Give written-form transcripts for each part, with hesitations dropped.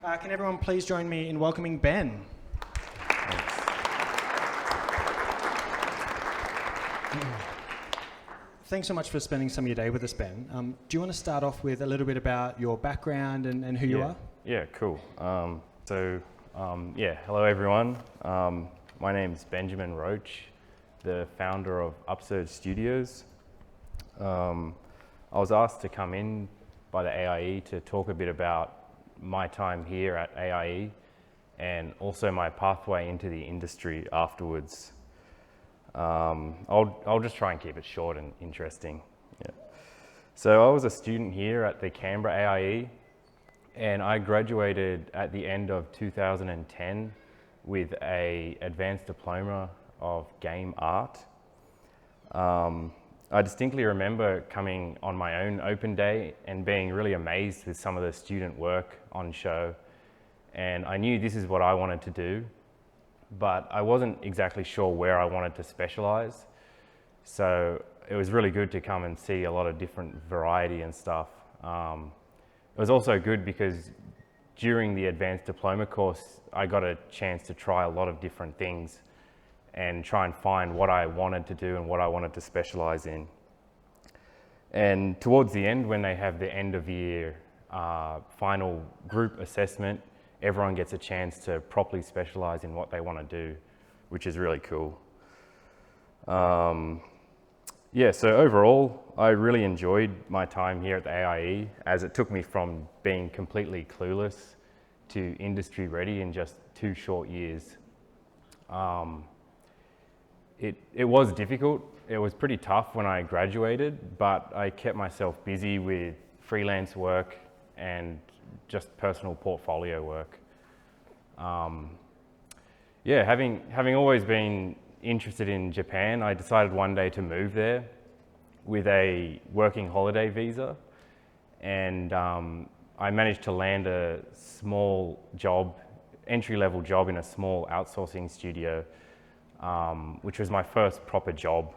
Can everyone please join me in welcoming Ben? Thanks so much for spending some of your day with us, Ben. Do you want to start off with a little bit about your background and who you are? Yeah, cool. Hello everyone. My name's Ben Roach, the founder of Upsurge Studios. I was asked to come in by the AIEE to talk a bit about my time here at AIEE and also my pathway into the industry afterwards. I'll just try and keep it short and interesting. Yeah. So I was a student here at the Canberra AIEE, and I graduated at the end of 2010 with an advanced diploma of game art. I distinctly remember coming on my own open day and being really amazed with some of the student work on show, and I knew this is what I wanted to do, but I wasn't exactly sure where I wanted to specialize. So it was really good to come and see a lot of different variety and stuff. It was also good because during the advanced diploma course, I got a chance to try a lot of different things and try and find what I wanted to do and what I wanted to specialize in. And towards the end, when they have the end of year final group assessment, everyone gets a chance to properly specialize in what they want to do, which is really cool. So overall, I really enjoyed my time here at the AIE, as it took me from being completely clueless to industry ready in just 2 short years. It was difficult. It was pretty tough when I graduated, but I kept myself busy with freelance work and just personal portfolio work. Having always been interested in Japan, I decided one day to move there with a working holiday visa, and I managed to land a small job, entry-level job in a small outsourcing studio, which was my first proper job.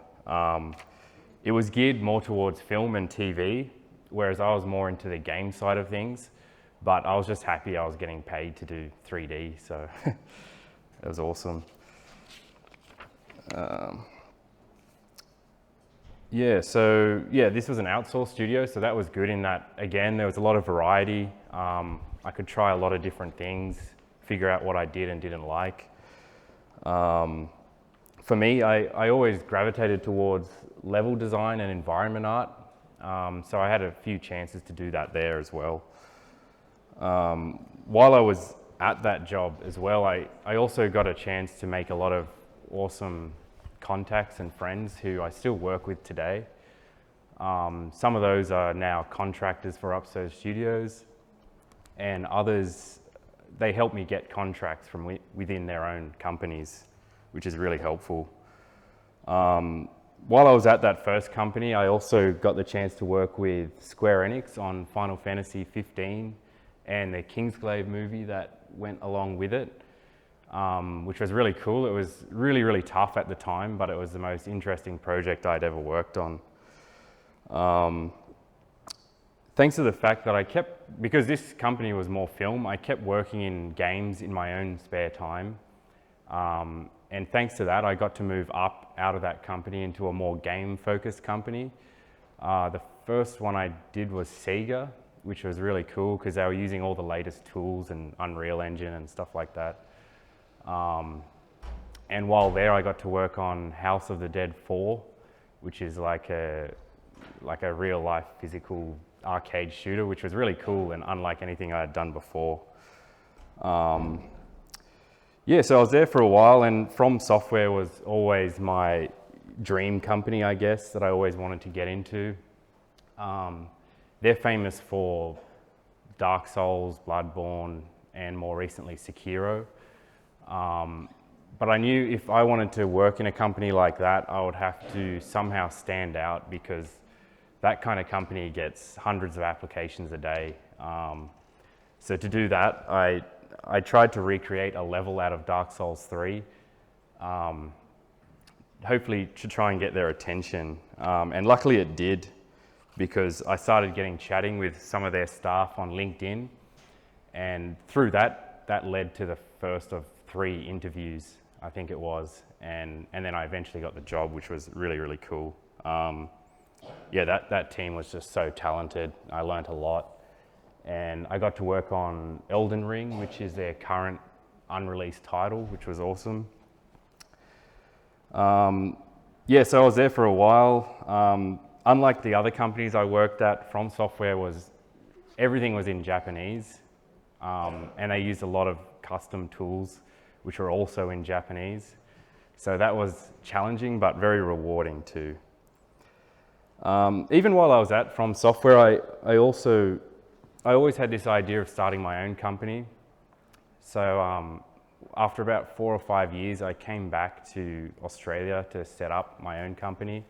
It was geared more towards film and TV, whereas I was more into the game side of things, but I was just happy I was getting paid to do 3D, so it was awesome. This was an outsourced studio, so that was good in that, again, there was a lot of variety. I could try a lot of different things, figure out what I did and didn't like. For me, I always gravitated towards level design and environment art, so I had a few chances to do that there as well. While I was at that job as well, I also got a chance to make a lot of awesome contacts and friends who I still work with today. Some of those are now contractors for Upsurge Studios, and others, they help me get contracts from within their own companies, which is really helpful. While I was at that first company, I also got the chance to work with Square Enix on Final Fantasy 15 and the Kingsglaive movie that went along with it, which was really cool. It was really, really tough at the time, but it was the most interesting project I'd ever worked on. Thanks to the fact that because this company was more film, I kept working in games in my own spare time. And thanks to that, I got to move up out of that company into a more game-focused company. The first one I did was Sega, which was really cool because they were using all the latest tools and Unreal Engine and stuff like that. And while there, I got to work on House of the Dead 4, which is like a real-life physical arcade shooter, which was really cool and unlike anything I had done before. So I was there for a while, and FromSoftware was always my dream company, I guess, that I always wanted to get into. They're famous for Dark Souls, Bloodborne, and more recently Sekiro. But I knew if I wanted to work in a company like that, I would have to somehow stand out, because that kind of company gets hundreds of applications a day. So to do that, I tried to recreate a level out of Dark Souls 3, hopefully to try and get their attention. And luckily it did, because I started chatting with some of their staff on LinkedIn, And through that led to the first of 3 interviews, I think it was. And then I eventually got the job, which was really, really cool. Yeah, that team was just so talented. I learned a lot. And I got to work on Elden Ring, which is their current unreleased title, which was awesome. Yeah, so I was there for a while. Unlike the other companies I worked at, FromSoftware everything was in Japanese. And they used a lot of custom tools, which were also in Japanese. So that was challenging, but very rewarding too. Even while I was at FromSoftware, I always had this idea of starting my own company. So after about 4 or 5 years, I came back to Australia to set up my own company.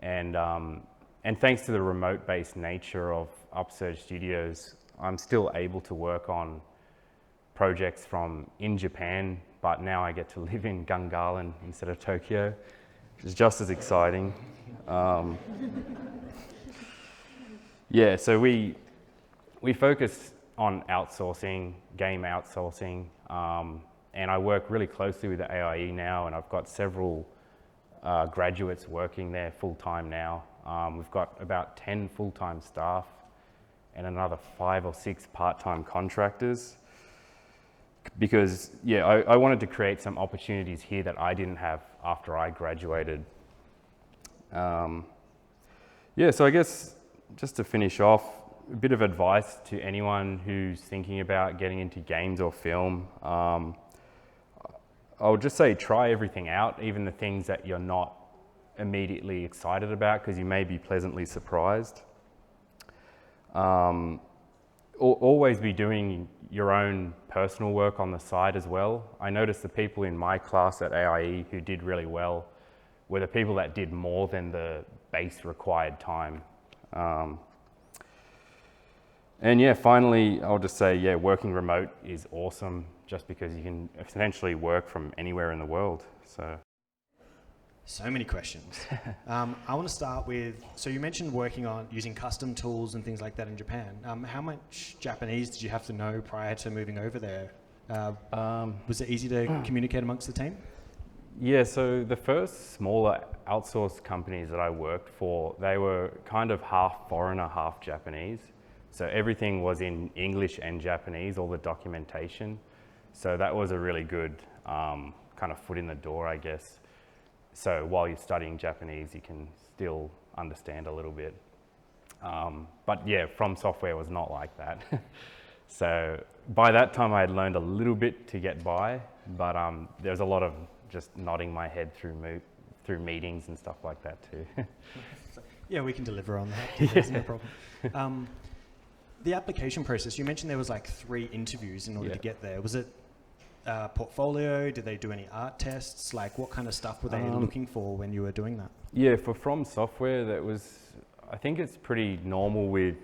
And thanks to the remote-based nature of Upsurge Studios, I'm still able to work on projects from in Japan, but now I get to live in Gungahlin instead of Tokyo, which is just as exciting. Yeah, so we focus on outsourcing, game outsourcing, and I work really closely with the AIEE now, and I've got several graduates working there full-time now. We've got about 10 full-time staff and another 5 or 6 part-time contractors. Because, yeah, I wanted to create some opportunities here that I didn't have after I graduated. Yeah, so I guess just to finish off, a bit of advice to anyone who's thinking about getting into games or film. I would just say try everything out, even the things that you're not immediately excited about, because you may be pleasantly surprised. Always be doing your own personal work on the side as well. I noticed the people in my class at AIE who did really well were the people that did more than the base required time. And yeah, finally, I'll just say, yeah, working remote is awesome just because you can essentially work from anywhere in the world. So many questions. I want to start with, so you mentioned working on using custom tools and things like that in Japan. How much Japanese did you have to know prior to moving over there? Was it easy to communicate amongst the team? Yeah, so the first smaller outsourced companies that I worked for, they were kind of half foreigner, half Japanese. So everything was in English and Japanese, all the documentation. So that was a really good kind of foot in the door, I guess. So while you're studying Japanese, you can still understand a little bit. But yeah, FromSoftware was not like that. So by that time, I had learned a little bit to get by, but there's a lot of just nodding my head through meetings and stuff like that too. Yeah, we can deliver on that. There's no problem. The application process, you mentioned there was like 3 interviews in order to get there. Was it portfolio? Did they do any art tests? Like what kind of stuff were they looking for when you were doing that? Yeah, for FromSoftware, I think it's pretty normal with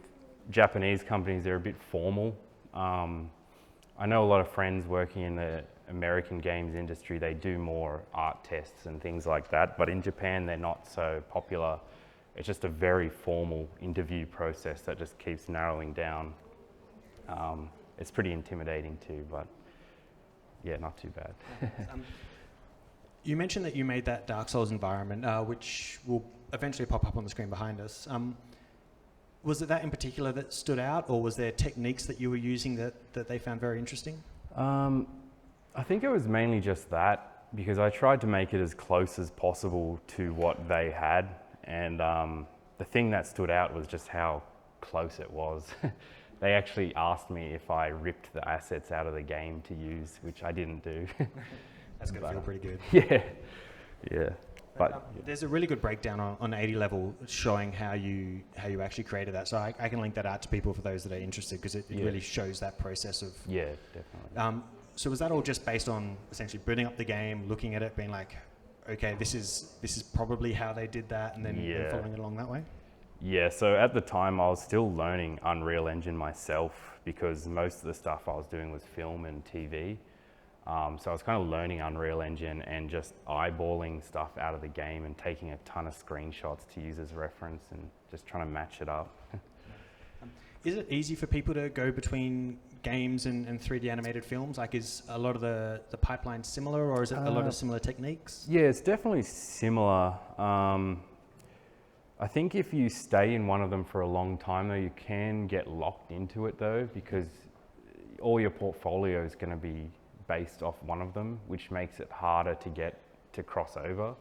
Japanese companies, they're a bit formal. I know a lot of friends working in the American games industry, they do more art tests and things like that, but in Japan they're not so popular. It's just a very formal interview process that just keeps narrowing down. It's pretty intimidating too, but yeah, not too bad. You mentioned that you made that Dark Souls environment, which will eventually pop up on the screen behind us. Was it that in particular that stood out, or was there techniques that you were using that they found very interesting? I think it was mainly just that, because I tried to make it as close as possible to what they had. And the thing that stood out was just how close it was. They actually asked me if I ripped the assets out of the game to use, which I didn't do. That's going to feel pretty good. Yeah. But there's a really good breakdown on 80 level showing how you actually created that. So I can link that out to people for those that are interested, because it really shows that process of. Yeah, definitely. So was that all just based on essentially building up the game, looking at it, being like, okay, this is probably how they did that, and then following it along that way? Yeah, so at the time I was still learning Unreal Engine myself, because most of the stuff I was doing was film and TV. So I was kind of learning Unreal Engine and just eyeballing stuff out of the game and taking a ton of screenshots to use as reference and just trying to match it up. Is it easy for people to go between games and 3D animated films? Like, is a lot of the pipeline similar, or is it a lot of similar techniques? Yeah, it's definitely similar. I think if you stay in one of them for a long time, though, you can get locked into it, though, because all your portfolio is going to be based off one of them, which makes it harder to get to cross over.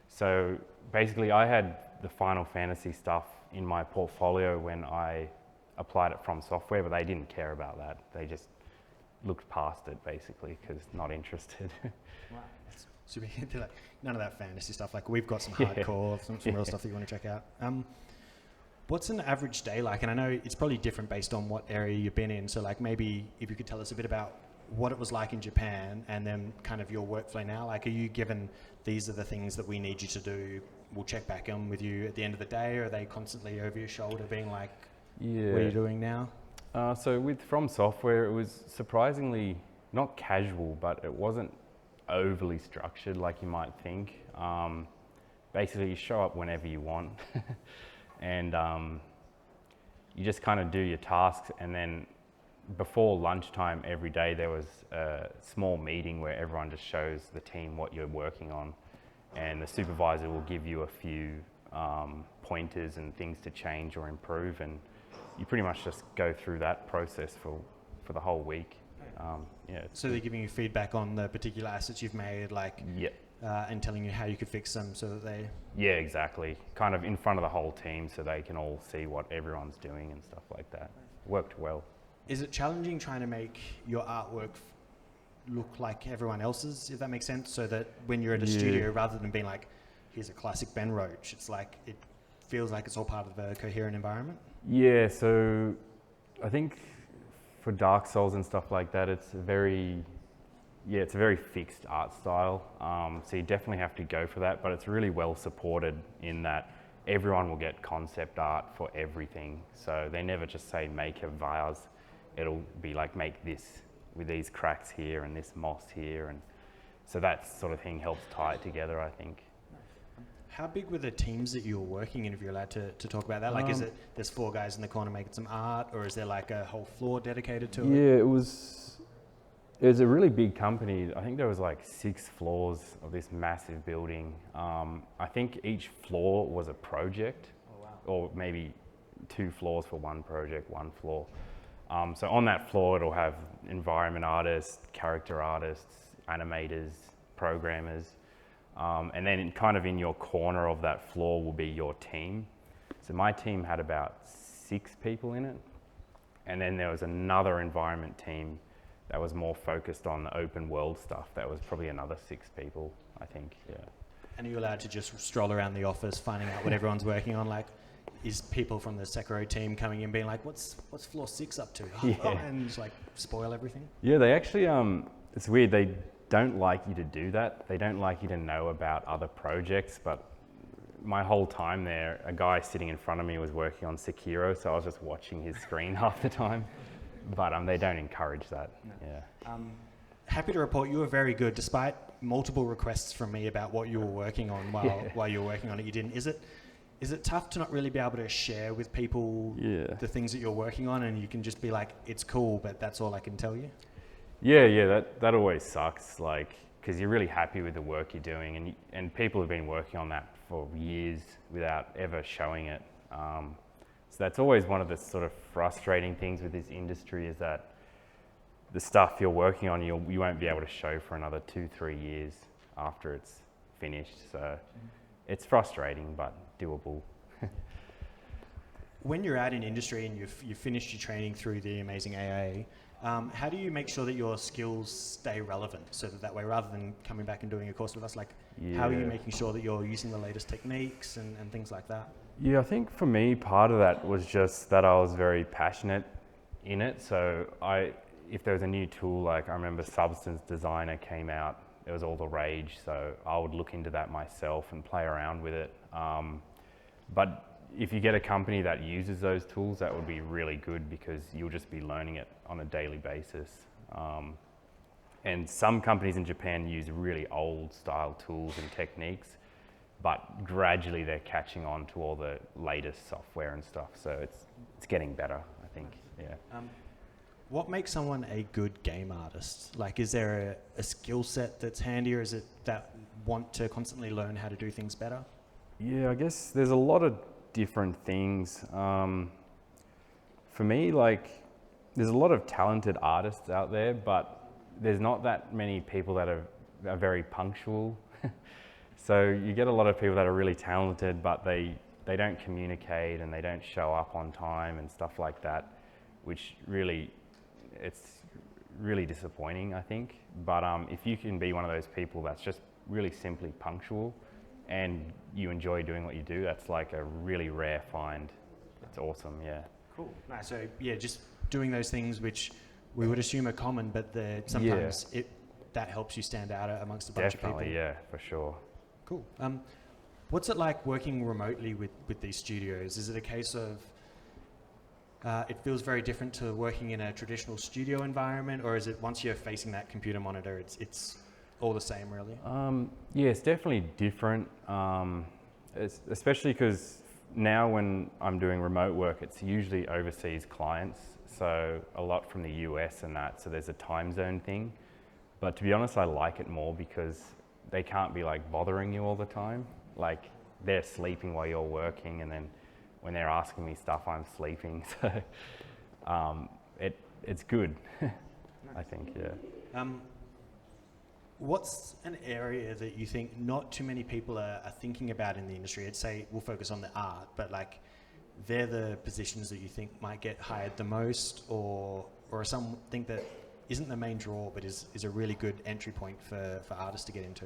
So basically, I had the Final Fantasy stuff in my portfolio when I applied at FromSoftware, but they didn't care about that. They just looked past it, basically, because not interested. Wow. So they're like, none of that fantasy stuff. Like, we've got some hardcore, some real stuff that you want to check out. What's an average day like? And I know it's probably different based on what area you've been in. So like, maybe if you could tell us a bit about what it was like in Japan and then kind of your workflow now. Like, are you given these are the things that we need you to do, we'll check back in with you at the end of the day, or are they constantly over your shoulder being like, Yeah. what are you doing now? So with FromSoftware, it was surprisingly not casual, but it wasn't overly structured like you might think. Basically, you show up whenever you want, and you just kind of do your tasks, and then before lunchtime every day there was a small meeting where everyone just shows the team what you're working on, and the supervisor will give you a few pointers and things to change or improve, and you pretty much just go through that process for the whole week. Yeah. So they're giving you feedback on the particular assets you've made, like, Yeah. And telling you how you could fix them so that they... Yeah, exactly. Kind of in front of the whole team so they can all see what everyone's doing and stuff like that. Worked well. Is it challenging trying to make your artwork look like everyone else's, if that makes sense? So that when you're at a studio, rather than being like, here's a classic Ben Roach, it's like, it feels like it's all part of a coherent environment? Yeah, so I think for Dark Souls and stuff like that, it's a very fixed art style. So you definitely have to go for that, but it's really well supported in that everyone will get concept art for everything. So they never just say make a vase. It'll be like make this with these cracks here and this moss here, and so that sort of thing helps tie it together, I think. How big were the teams that you were working in, if you're allowed to talk about that? Like, is it there's 4 guys in the corner making some art, or is there like a whole floor dedicated to it? Yeah, it was a really big company. I think there was like 6 floors of this massive building. I think each floor was a project, or maybe 2 floors for one project, 1 floor. So on that floor, it'll have environment artists, character artists, animators, programmers. And then in your corner of that floor will be your team. So my team had about 6 people in it. And then there was another environment team that was more focused on the open world stuff. That was probably another 6 people, I think, yeah. And are you allowed to just stroll around the office finding out what everyone's working on? Like, is people from the Sekiro team coming in being like, what's floor 6 up to? Yeah. And just like spoil everything? Yeah, they actually, it's weird, they don't like you to do that. They don't like you to know about other projects, but my whole time there, a guy sitting in front of me was working on Sekiro, so I was just watching his screen half the time. But they don't encourage that. No. Yeah. Happy to report you were very good, despite multiple requests from me about what you were working on while you were working on it. You didn't. Is it tough to not really be able to share with people the things that you're working on, and you can just be like, it's cool, but that's all I can tell you? Yeah. That always sucks. Like, because you're really happy with the work you're doing, and people have been working on that for years without ever showing it. So that's always one of the sort of frustrating things with this industry, is that the stuff you're working on, you won't be able to show for another 2-3 years after it's finished. So it's frustrating, but doable. When you're out in industry and you've finished your training through the amazing AIEE, how do you make sure that your skills stay relevant, so that way, rather than coming back and doing a course with us, like, how are you making sure that you're using the latest techniques and things like that? Yeah, I think for me, part of that was just that I was very passionate in it. So if there was a new tool, like I remember Substance Designer came out, it was all the rage. So I would look into that myself and play around with it. But if you get a company that uses those tools, that would be really good, because you'll just be learning it on a daily basis. And some companies in Japan use really old style tools and techniques, but gradually they're catching on to all the latest software and stuff. So it's getting better, I think, yeah. What makes someone a good game artist? Like, is there a skill set that's handy, or is it that want to constantly learn how to do things better? Yeah, I guess there's a lot of different things. For me, like, there's a lot of talented artists out there, but there's not that many people that are very punctual. So you get a lot of people that are really talented, but they don't communicate and they don't show up on time and stuff like that, which really, it's really disappointing, I think. But if you can be one of those people that's just really simply punctual and you enjoy doing what you do, that's like a really rare find. It's awesome, yeah. Cool. Nice. So yeah, just doing those things which we would assume are common, but sometimes that helps you stand out amongst a bunch of people. Definitely, yeah, for sure. Cool. What's it like working remotely with these studios? Is it a case of it feels very different to working in a traditional studio environment, or is it once you're facing that computer monitor, it's all the same, really? Yeah, it's definitely different, especially because now when I'm doing remote work, it's usually overseas clients, so a lot from the US and that, so there's a time zone thing. But to be honest, I like it more because they can't be like bothering you all the time. Like, they're sleeping while you're working, and then when they're asking me stuff, I'm sleeping. So it's good, I think, yeah. What's an area that you think not too many people are thinking about in the industry? I'd say we'll focus on the art, but like, they're the positions that you think might get hired the most, or something that isn't the main draw, but is a really good entry point for artists to get into?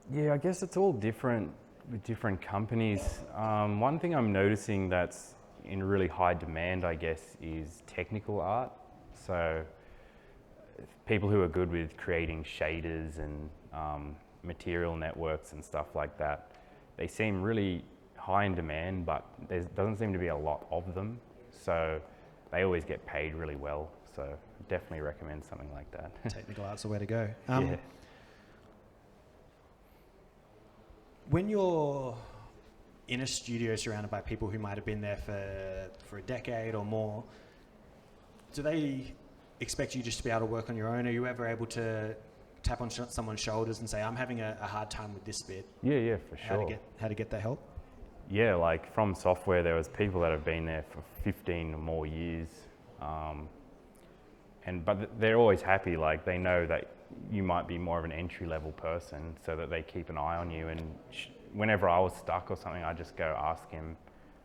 Yeah, I guess it's all different with different companies. One thing I'm noticing that's in really high demand, I guess, is technical art. So people who are good with creating shaders and material networks and stuff like that, they seem really high in demand, but there doesn't seem to be a lot of them. So they always get paid really well. So definitely recommend something like that. Technical art's the way to go. Yeah. When you're in a studio surrounded by people who might have been there for a decade or more, do they expect you just to be able to work on your own? Are you ever able to tap on someone's shoulders and say, I'm having a hard time with this bit? Yeah, for sure. How to get that help? Yeah, like FromSoftware, there was people that have been there for 15 or more years. But they're always happy, like they know that you might be more of an entry-level person, so that they keep an eye on you. And whenever I was stuck or something, I just go ask him,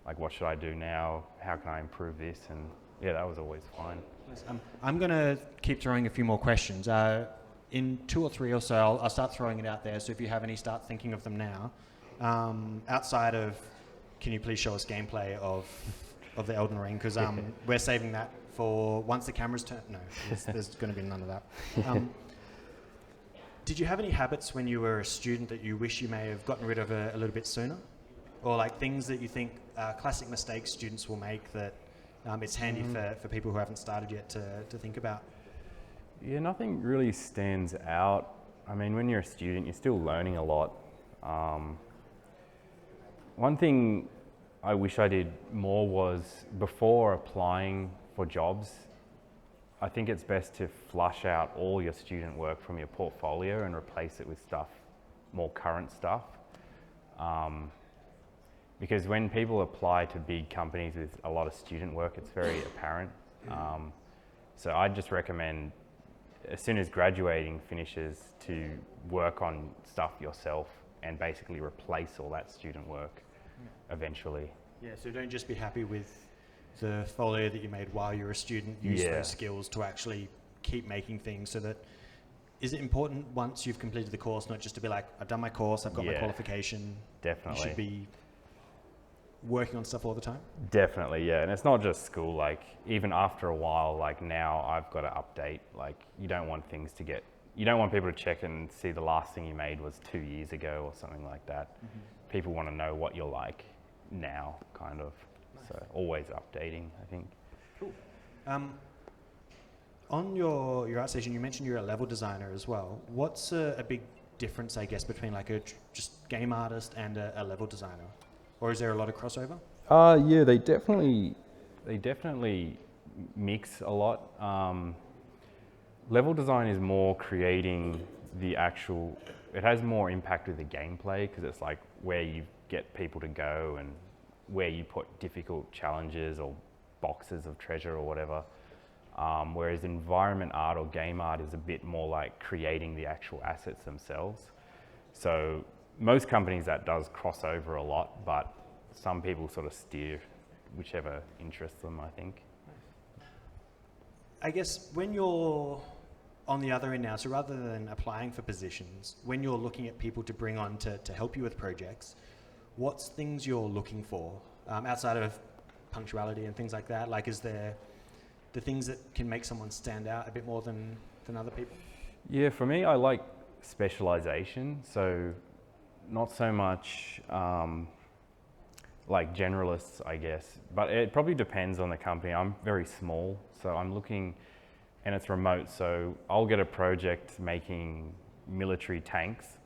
like, what should I do now? How can I improve this? And yeah, that was always fine. I'm going to keep throwing a few more questions. In 2 or 3 or so, I'll start throwing it out there. So if you have any, start thinking of them now. Outside of, can you please show us gameplay of the Elden Ring? Because we're saving that for once the camera's turned. No, there's going to be none of that. Did you have any habits when you were a student that you wish you may have gotten rid of a little bit sooner? Or like things that you think classic mistakes students will make that it's handy for people who haven't started yet to think about? Yeah, nothing really stands out. I mean, when you're a student, you're still learning a lot. One thing I wish I did more was, before applying for jobs, I think it's best to flush out all your student work from your portfolio and replace it with more current stuff. Because when people apply to big companies with a lot of student work, it's very apparent. So I'd just recommend, as soon as graduating finishes, to work on stuff yourself and basically replace all that student work eventually. Yeah, so don't just be happy with the folio that you made while you were a student. Use those skills to actually keep making things. So that, is it important once you've completed the course, not just to be like, I've done my course, I've got my qualification? Definitely. You should be working on stuff all the time? Definitely, yeah. And it's not just school, like even after a while, like now I've got to update. Like, you don't want people to check and see the last thing you made was 2 years ago or something like that. Mm-hmm. People want to know what you're like now, kind of. Nice. So always updating, I think. Cool. On your art station, you mentioned you're a level designer as well. What's a big difference, I guess, between like a just game artist and a level designer? Or is there a lot of crossover? Yeah, they definitely mix a lot. Level design is more creating the actual, it has more impact with the gameplay because it's like where you get people to go and where you put difficult challenges or boxes of treasure or whatever. Whereas environment art or game art is a bit more like creating the actual assets themselves. So most companies that does cross over a lot, but some people sort of steer whichever interests them, I think. I guess when you're on the other end now, so rather than applying for positions, when you're looking at people to bring on to help you with projects, what's things you're looking for outside of punctuality and things like that? Like, is there the things that can make someone stand out a bit more than other people? Yeah, for me, I like specialization. So not so much like generalists, I guess, but it probably depends on the company. I'm very small, so I'm looking, and it's remote, so I'll get a project making military tanks.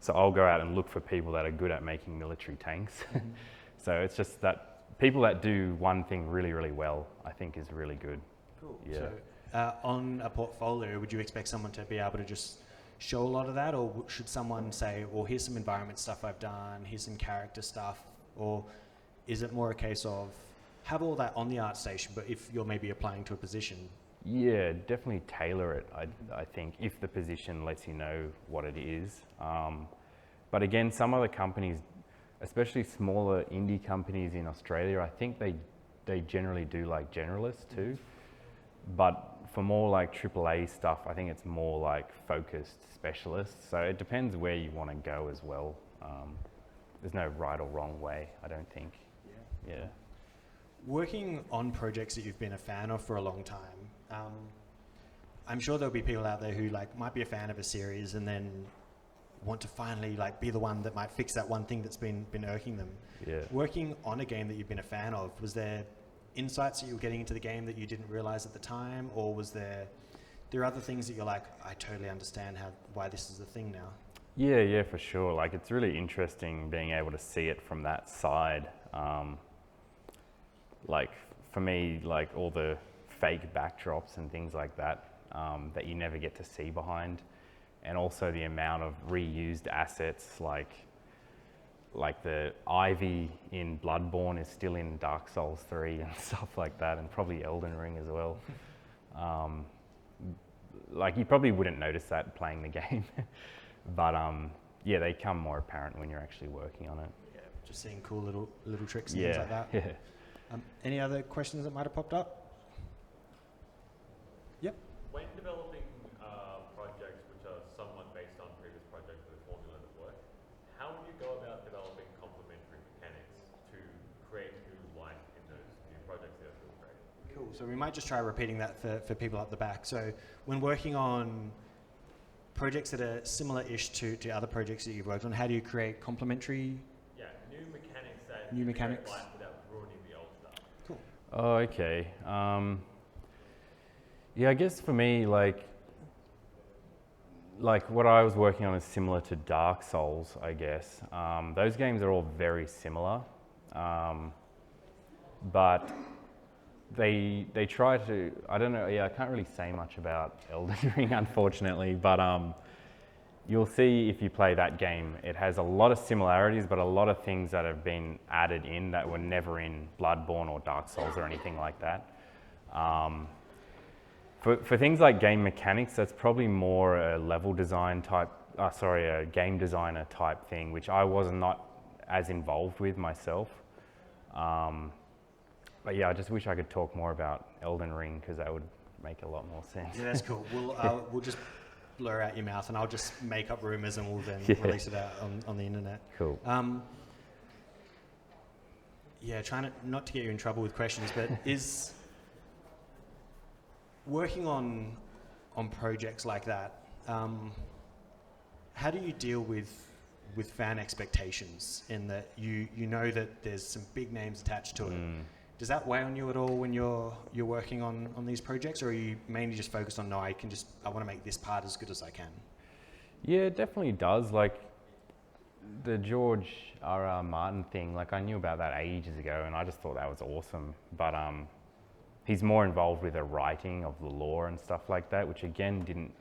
So I'll go out and look for people that are good at making military tanks. Mm-hmm. So it's just that people that do one thing really, really well, I think is really good. Cool. Yeah. So on a portfolio, would you expect someone to be able to just show a lot of that, or should someone say, well, here's some environment stuff I've done, here's some character stuff, or is it more a case of have all that on the art station, but if you're maybe applying to a position? Yeah, definitely tailor it, I think, if the position lets you know what it is. But again, some other companies, especially smaller indie companies in Australia, I think they generally do like generalists too. But for more like AAA stuff, I think it's more like focused specialists. So it depends where you want to go as well. There's no right or wrong way, I don't think. Yeah. Working on projects that you've been a fan of for a long time, I'm sure there'll be people out there who like might be a fan of a series and then want to finally like be the one that might fix that one thing that's been irking them. Yeah. Working on a game that you've been a fan of, was there insights that you were getting into the game that you didn't realize at the time, or was there other things that you're like, I totally understand why this is a thing now? Yeah, for sure. Like, it's really interesting being able to see it from that side. Like for me, like all the fake backdrops and things like that, that you never get to see behind, and also the amount of reused assets, like the Ivy in Bloodborne is still in Dark Souls 3 and stuff like that, and probably Elden Ring as well. Like, you probably wouldn't notice that playing the game, but yeah, they become more apparent when you're actually working on it. Yeah, just seeing cool little tricks and things like that. Yeah. Any other questions that might have popped up? Yep. When developing projects which are somewhat based on previous projects with a formula that work, how would you go about developing complementary mechanics to create new life in those new projects that you're creating? Cool. So we might just try repeating that for people at the back. So when working on projects that are similar-ish to other projects that you've worked on, how do you create complementary? Yeah, new mechanics that new mechanics life without ruining the old stuff. Cool. Oh, okay. Yeah, I guess for me, like what I was working on is similar to Dark Souls, I guess. Those games are all very similar, but they try to, I don't know, yeah, I can't really say much about Elden Ring, unfortunately, but you'll see if you play that game, it has a lot of similarities, but a lot of things that have been added in that were never in Bloodborne or Dark Souls or anything like that. For things like game mechanics, that's probably more a level design type, a game designer type thing, which I was not as involved with myself. But yeah, I just wish I could talk more about Elden Ring, because that would make a lot more sense. Yeah, that's cool. We'll just blur out your mouth and I'll just make up rumors and we'll then release it out on the internet. Cool. Yeah, trying not to get you in trouble with questions, but is working on projects like that, how do you deal with fan expectations in that you know that there's some big names attached to it? Does that weigh on you at all when you're working on these projects, or are you mainly just focused on, no, I want to make this part as good as I can? Yeah, it definitely does. Like the George R.R. Martin thing, like I knew about that ages ago and I just thought that was awesome. But he's more involved with the writing of the lore and stuff like that, which again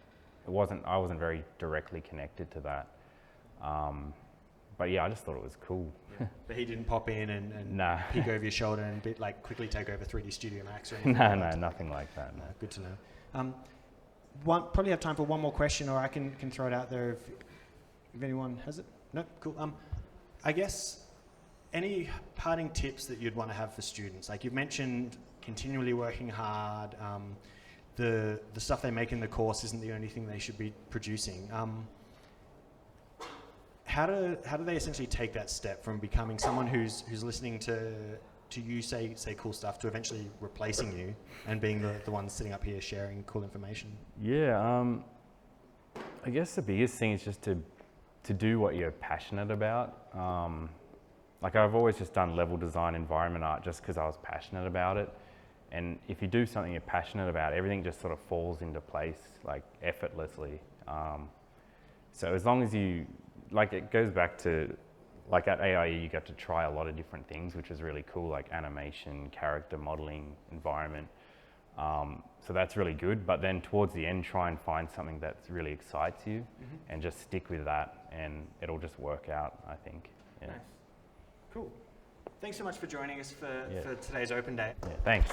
I wasn't very directly connected to that. But yeah, I just thought it was cool. Yeah. But he didn't pop in and Nah. peek over your shoulder and quickly take over 3D Studio Max or anything. No, nothing like that. No. Good to know. Probably have time for one more question, or I can throw it out there if anyone has it. No, cool. I guess any parting tips that you'd want to have for students? Like you've mentioned, continually working hard. The stuff they make in the course isn't the only thing they should be producing. How do they essentially take that step from becoming someone who's listening to you say cool stuff to eventually replacing you and being the one sitting up here sharing cool information? Yeah, I guess the biggest thing is just to do what you're passionate about. Like I've always just done level design, environment art, just because I was passionate about it. And if you do something you're passionate about, everything just sort of falls into place like effortlessly. So as long as you, like it goes back to, like at AIEE you got to try a lot of different things, which is really cool, like animation, character modeling, environment. So that's really good, but then towards the end try and find something that really excites you and just stick with that and it'll just work out, I think. Yeah. Nice. Cool. Thanks so much for joining us for today's open day. Yeah, thanks.